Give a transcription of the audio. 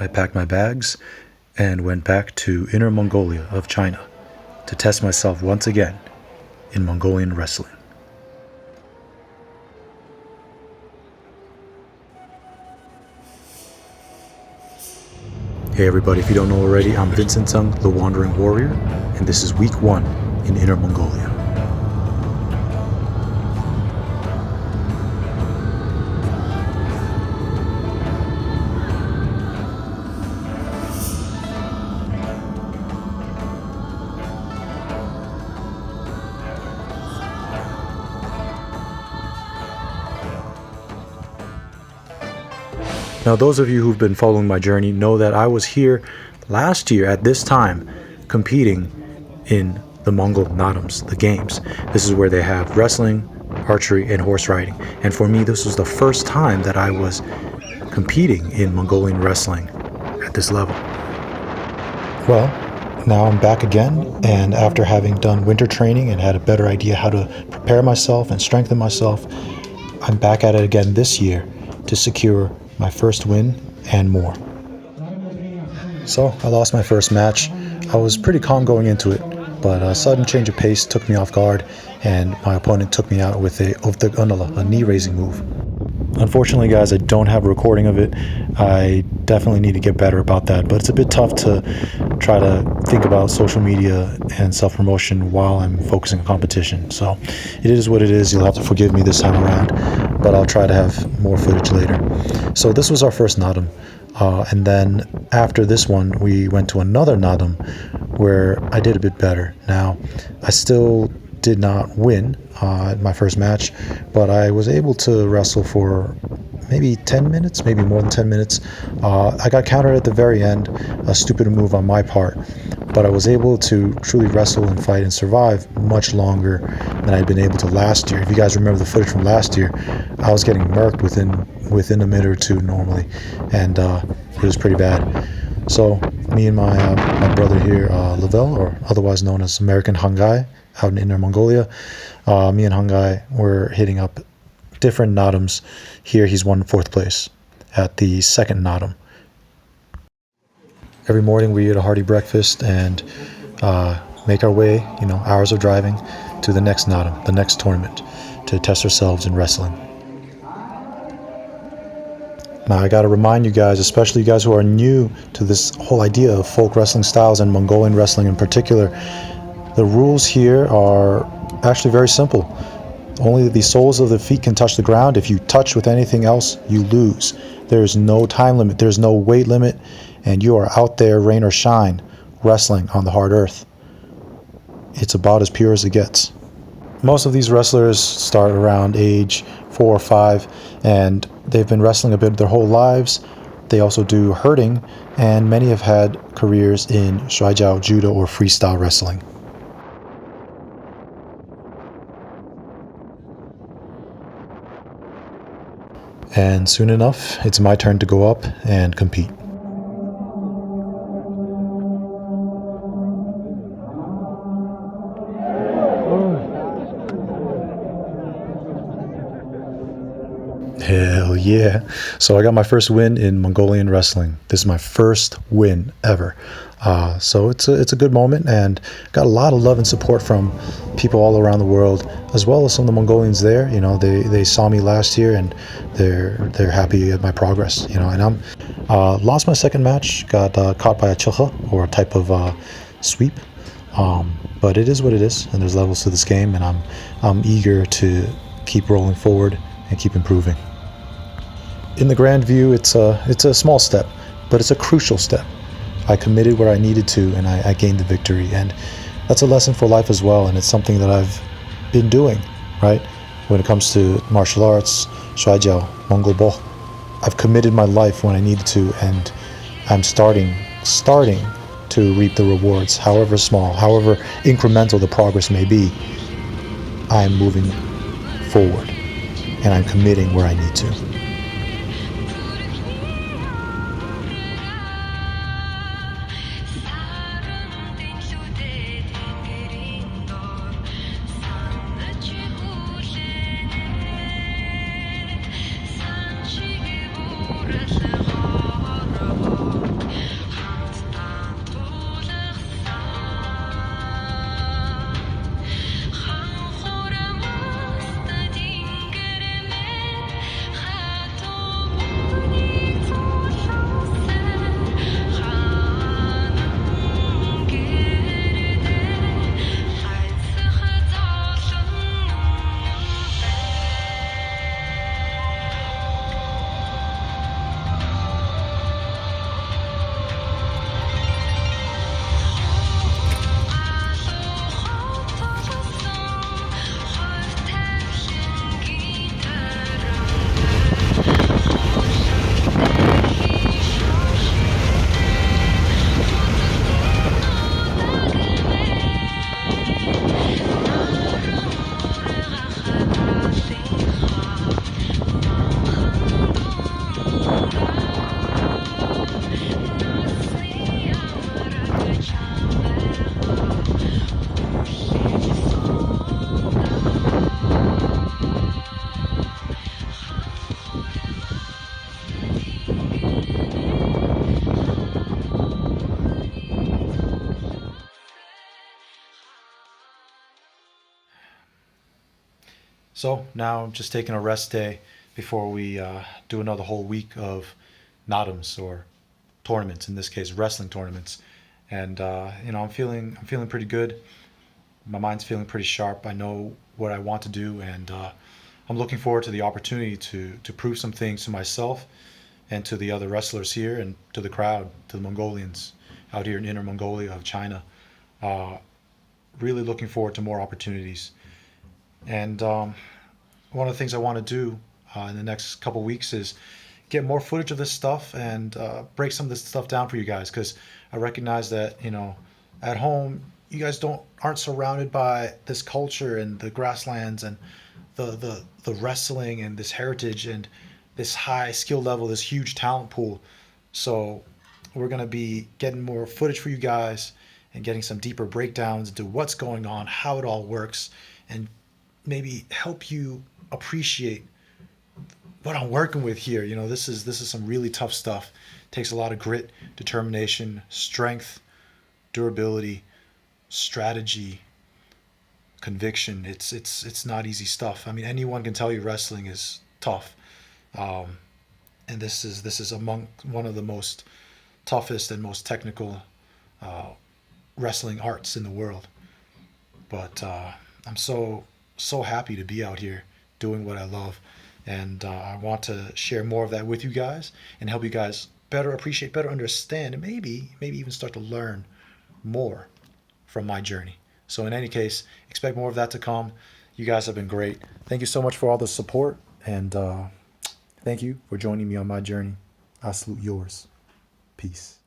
I packed my bags and went back to Inner Mongolia of China to test myself once again in Mongolian wrestling. Hey everybody, if you don't know already, I'm Vincent Tsung, the Wandering Warrior, and this is week 1 in Inner Mongolia. Now, those of you who've been following my journey know that I was here last year at this time competing in the Mongol Naadams, the games. This is where they have wrestling, archery, and horse riding. And for me, this was the first time that I was competing in Mongolian wrestling at this level. Well, now I'm back again, and after having done winter training and had a better idea how to prepare myself and strengthen myself, I'm back at it again this year to secure my first win and more. So I lost my first match. I was pretty calm going into it, but a sudden change of pace took me off guard, and my opponent took me out with a knee-raising move. Unfortunately, guys, I don't have a recording of it. I definitely need to get better about that, but it's a bit tough to try to think about social media and self-promotion while I'm focusing on competition. So it is what it is. You'll have to forgive me this time around, but I'll try to have more footage later. So this was our first Naadam, and then after this one, we went to another Naadam where I did a bit better. Now, I still did not win my first match, but I was able to wrestle for maybe 10 minutes, maybe more than 10 minutes. I got countered at the very end, a stupid move on my part, but I was able to truly wrestle and fight and survive much longer than I'd been able to last year. If you guys remember the footage from last year, I was getting murked within a minute or two normally, and it was pretty bad. So me and my brother here, Lavelle, or otherwise known as American Hangai, out in Inner Mongolia, me and Hangai were hitting up different Naadams. Here he's won 4th place at the second Naadam. Every morning we eat a hearty breakfast and make our way, hours of driving to the next Naadam, the next tournament, to test ourselves in wrestling. Now I gotta remind you guys, especially you guys who are new to this whole idea of folk wrestling styles and Mongolian wrestling in particular, the rules here are actually very simple. Only the soles of the feet can touch the ground. If you touch with anything else, you lose. There is no time limit, there's no weight limit, and you are out there, rain or shine, wrestling on the hard earth. It's about as pure as it gets. Most of these wrestlers start around age 4 or 5, and they've been wrestling a bit their whole lives. They also do herding, and many have had careers in shuaijiao, judo, or freestyle wrestling. And soon enough, it's my turn to go up and compete. Hell yeah. So I got my first win in Mongolian wrestling. This is my first win ever. So it's a good moment, and got a lot of love and support from people all around the world, as well as some of the Mongolians there. They saw me last year, and they're happy at my progress. And I'm lost my second match, got caught by a chilcha, or a type of sweep. But it is what it is, and there's levels to this game, and I'm eager to keep rolling forward and keep improving. In the grand view, it's a small step, but it's a crucial step. I committed where I needed to, and I gained the victory, and that's a lesson for life as well, and it's something that I've been doing, right? When it comes to martial arts, shuaijiao, Mongol bo, I've committed my life when I needed to, and I'm starting to reap the rewards, however small, however incremental the progress may be. I'm moving forward, and I'm committing where I need to. So now I'm just taking a rest day before we do another whole week of naadams, or tournaments. In this case, wrestling tournaments. And I'm feeling pretty good. My mind's feeling pretty sharp. I know what I want to do, and I'm looking forward to the opportunity to prove some things to myself and to the other wrestlers here, and to the crowd, to the Mongolians out here in Inner Mongolia of China. Really looking forward to more opportunities. And one of the things I want to do in the next couple weeks is get more footage of this stuff, and break some of this stuff down for you guys, because I recognize that, at home you guys aren't surrounded by this culture and the grasslands and the wrestling and this heritage and this high skill level, this huge talent pool. So we're going to be getting more footage for you guys and getting some deeper breakdowns into what's going on, how it all works, and maybe help you appreciate what I'm working with here. This is some really tough stuff. It takes a lot of grit, determination, strength, durability, strategy, conviction. It's not easy stuff. I mean, anyone can tell you wrestling is tough, and this is among one of the most toughest and most technical wrestling arts in the world. But I'm so happy to be out here doing what I love, and I want to share more of that with you guys and help you guys better appreciate, better understand, and maybe even start to learn more from my journey. So in any case, expect more of that to come. You guys have been great. Thank you so much for all the support, and thank you for joining me on my journey. I salute yours. Peace.